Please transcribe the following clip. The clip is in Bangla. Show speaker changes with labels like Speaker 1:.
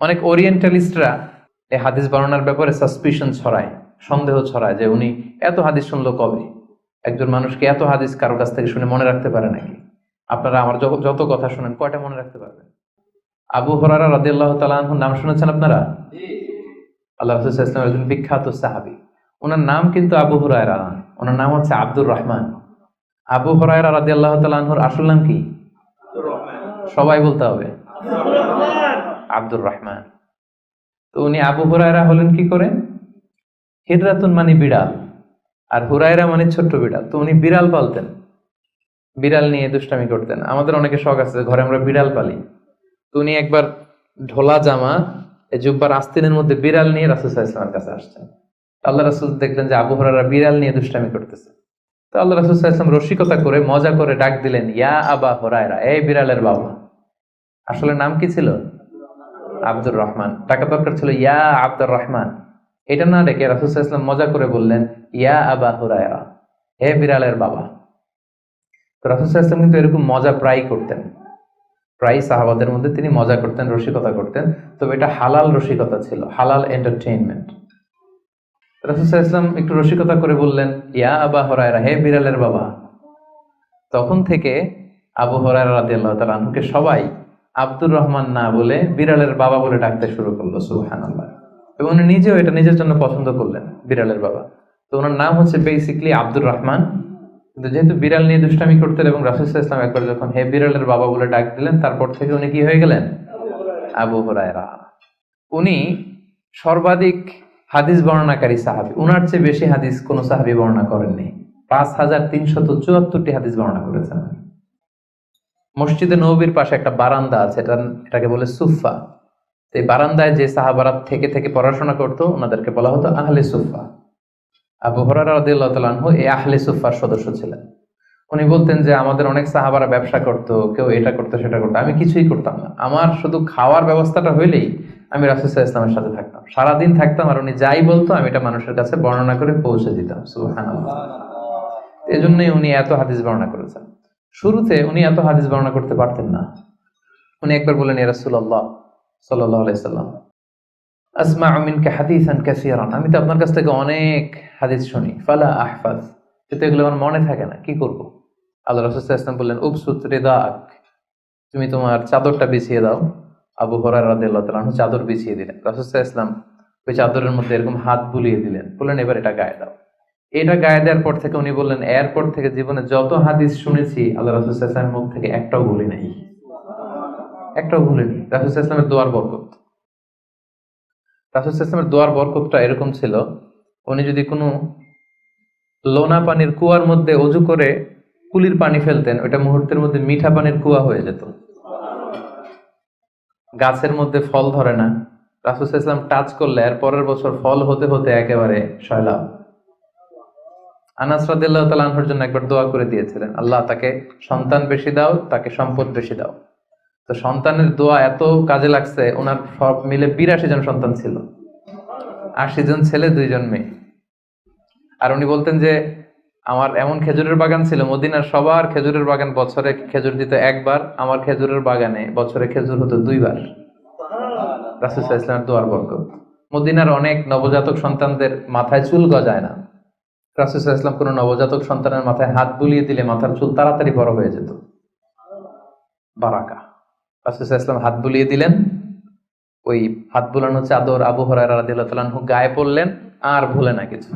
Speaker 1: অনেক ওরিয়েন্টালিস্টরা এই হাদিস বর্ণনার ব্যাপারে সাসপিশন ছড়ায়, সন্দেহ ছড়ায় যে উনি এত হাদিস শুনলো কবে, একজন মানুষকে এত হাদিস কারো কাছ থেকে শুনে মনে রাখতে পারে নাকি? আপনারা আমার যত কথা শুনেন কয়টা মনে রাখতে পারবেন? আবু হুরায়রা রাদিয়াল্লাহু তাআলা আনহুর নাম শুনেছেন আপনারা? আল্লাহ রাসূল সাল্লাল্লাহু আলাইহি ওয়াসাল্লাম একজন বিখ্যাত সাহাবী। ওনার নাম কিন্তু আবু হুরায়রা না, ওনার নাম হচ্ছে আব্দুর রহমান। আবু হুরায়রা রাদিয়াল্লাহু তাআলা আনহুর আসল নাম কি? সবাই বলতে হবে, আব্দুর রহমান। তো উনি আবু হুরায়রা হলেন কি করে? হিজরাতুন মানে বিড়াল, আর হুরায়রা মানে ছোট্ট বিড়াল। তো উনি বিড়াল পালতেন, বিড়াল নিয়ে দুষ্টামি করতেন। আমাদের অনেকে শখ আছে ঘরে আমরা বিড়াল পালি। তো উনি একবার ঢোলা জামা, এই জুব্বার আস্তিনের মধ্যে বিড়াল নিয়ে রাসূল সাল্লাল্লাহু আলাইহি ওয়াসাল্লামের কাছে আসছেন। আল্লাহ রাসূল দেখলেন যে আবু হুরায়রা বিড়াল নিয়ে দুষ্টামি করতেছে। তো আল্লাহ রাসূল সাল্লাল্লাহু আলাইহি ওয়াসাল্লাম রসিকতা করে মজা করে ডাক দিলেন, ইয়া আবা হুরায়রা, এই বিড়ালের বাবা। আসলে নাম কি ছিল? আব্দুর রহমান। টাকা দরকার ছিল ইয়া আব্দুর রহমান। এটা না ডেকে রাসূল সাল্লাল্লাহু আলাইহি ওয়াসাল্লাম মজা করে বললেন, ইয়া আবা হুরায়রা, হে বিড়ালের বাবা। তো রাসূল সাল্লাল্লাহু আলাইহি ওয়াসাল্লাম কিন্তু এরকম মজা প্রায় করতেন, প্রায় সাহাবাদের মধ্যে তিনি মজা করতেন, রসিকতা করতেন। তবে এটা হালাল রসিকতা ছিল, হালাল এন্টারটেইনমেন্ট। রাসূল সাল্লাল্লাহু আলাইহি ওয়াসাল্লাম একটু রসিকতা করে বললেন, ইয়া আবা হুরায়রা, হে বিড়ালের বাবা। তখন থেকে আবু হুরায়রা রাদিয়াল্লাহু তাআলা আনহুকে সবাই আব্দুর রহমান না বলে বিড়ালের বাবা বলে ডাকতে শুরু করলো। সুবহানাল্লাহ। এবং উনি নিজেও এটা নিজের জন্য পছন্দ করলেন, বিড়ালের বাবা। তো ওনার নাম হচ্ছে বেসিক্যালি আব্দুর রহমান, কিন্তু যেহেতু বিড়াল নিয়ে দুষ্টামি করতেন এবং রাসূল সাল্লাল্লাহু আলাইহি ওয়াসাল্লাম একবার যখন হে বিড়ালের বাবা বলে ডাক দিলেন, তারপর থেকে উনি কি হয়ে গেলেন? আবু হুরায়রা। উনি সর্বাধিক হাদিস বর্ণনাকারী সাহাবী, উনার চেয়ে বেশি হাদিস কোন সাহাবী বর্ণনা করেননি। 5374টি হাদিস বর্ণনা করেছেন। মসজিদে নববীর পাশে একটা বারান্দা আছে, এটাকে বলে সুফা। এই বারান্দায় যে সাহাবারা থেকে থেকে পড়াশোনা করতো ওনাদেরকে বলা হতো আহলে সুফা। আবু হুরায়রা রাদিয়াল্লাহু তাআলা আনহু এই আহলে সুফার সদস্য ছিলেন। উনি বলতেন যে আমাদের অনেক সাহাবারা ব্যবসা করতো, কেউ এটা করতো সেটা করতো, আমি কিছুই করতাম না। আমার শুধু খাওয়ার ব্যবস্থাটা হইলেই আমি রাসূল সাল্লাল্লাহু আলাইহি ওয়াসাল্লামের সাথে থাকতাম, সারাদিন থাকতাম, আর উনি যাই বলতো আমি এটা মানুষের কাছে বর্ণনা করে পৌঁছে দিতাম। সুবহানাল্লাহ। এজন্যই উনি এত হাদিস বর্ণনা করেছেন। শুরুতে উনি এত হাদিস বর্ণনা করতে পারতেন না। উনি একবার বললেন, ইয়া রাসূলুল্লাহ সাল্লাল্লাহু আলাইহি সাল্লাম, আসমা'ু মিনকা হাদিসান কাসীরান, আমি তো আপনার কাছ থেকে অনেক হাদিস শুনি, ফালা আহফাজ, কিন্তু এগুলো আমার মনে থাকে না, কি করব? আল্লাহ রাসূল সাল্লাল্লাহু আলাইহি ওয়াসাল্লাম বললেন, উবসুত রিদাক, তুমি তোমার চাদরটা বিছিয়ে দাও। আবু হুরায়রা রাদিয়াল্লাহু তাআলা আনহু চাদর বিছিয়ে দিলেন। রাসূল সাল্লাল্লাহু আলাইহি ওয়াসাল্লাম ওই চাদরের মধ্যে এরকম হাত বুলিয়ে দিলেন, বললেন এবার এটা গায়ে দাও। এটা গায়ে দেওয়ার পর থেকে উনি বললেন, এরপর থেকে জীবনে যত হাদিস শুনেছি আল্লাহ রাসূল সাল্লাল্লাহু আলাইহি ওয়াসাল্লামের মুখ থেকে একটাও ভুলি নাই, একটাও ভুলিনি। রাসূল সাল্লাল্লাহু আলাইহি ওয়াসাল্লামের দোয়ার বরকত, রাসূল সাল্লাল্লাহু আলাইহি ওয়াসাল্লামের দোয়ার বরকতটা এরকম ছিল, উনি যদি কোনো লোনা পানির কুয়ার মধ্যে অজু করে কুলির পানি ফেলতেন, ওইটা মুহূর্তের মধ্যে মিঠা পানির কুয়া হয়ে যেত। গাছের মধ্যে ফল ধরে না, রাসূল সাল্লাল্লাহু আলাইহি ওয়াসাল্লাম টাচ করলে এর পরের বছর ফল হতে হতে একেবারে সয়লাব। আনাস রাদিয়াল্লাহু তাআলা আনহুর জন্য একবার দোয়া করে দিয়েছিলেন, আল্লাহ তাকে সন্তান বেশি দাও, তাকে সম্পদ বেশি দাও। তো সন্তানের দোয়া এত কাজে লাগছে, ওনার সব মিলে 82 জন সন্তান ছিল, 80 জন ছেলে 2 জন মেয়ে। আর উনি বলতেন যে আমার এমন খেজুরের বাগান ছিল, মদিনার সবার খেজুরের বাগান বছরে খেজুর দিত একবার, আমার খেজুরের বাগানে বছরে খেজুর হতো 2 বার। রাসূল সাল্লাল্লাহু আলাইহি ওয়াসাল্লামের দোয়ার বরকত। মদিনার অনেক নবজাতক সন্তানদের মাথায় চুল গজায় না, রাসূল সাল্লাল্লাহু আলাইহি ওয়াসাল্লাম কোনো নবজাতক সন্তানের মাথায় হাত বুলিয়ে দিলে মাথার চুল তাড়াতাড়ি বড় হয়ে যেত। বারাকা। রাসূল সাল্লাল্লাহু আলাইহি ওয়াসাল্লাম হাত বুলিয়ে দিলেন, ওই হাত বুলানো চাদর আবু হুরায়রা রাদিয়াল্লাহু তাআলা আনহু গায়ে পড়লেন, আর ভুলে না কিছু।